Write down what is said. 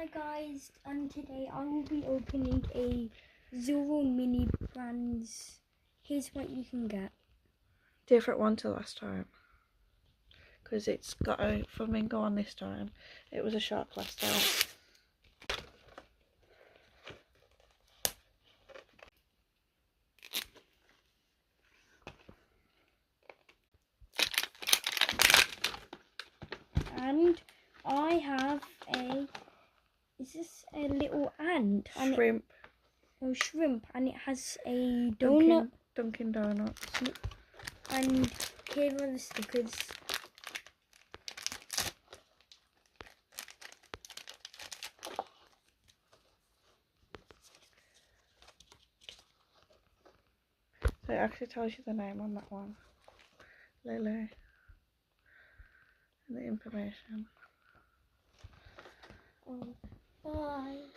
Hi guys, and today I will be opening a Zoro mini brands. Here's what you can get. Different one to last time, because it's got a flamingo on this time. It was a shark last time. And I have is this a little ant? Shrimp. Shrimp, and it has a donut. Dunkin' Donuts. And here are the stickers. So it actually tells you the name on that one. Lily. And the information. Oh, bye.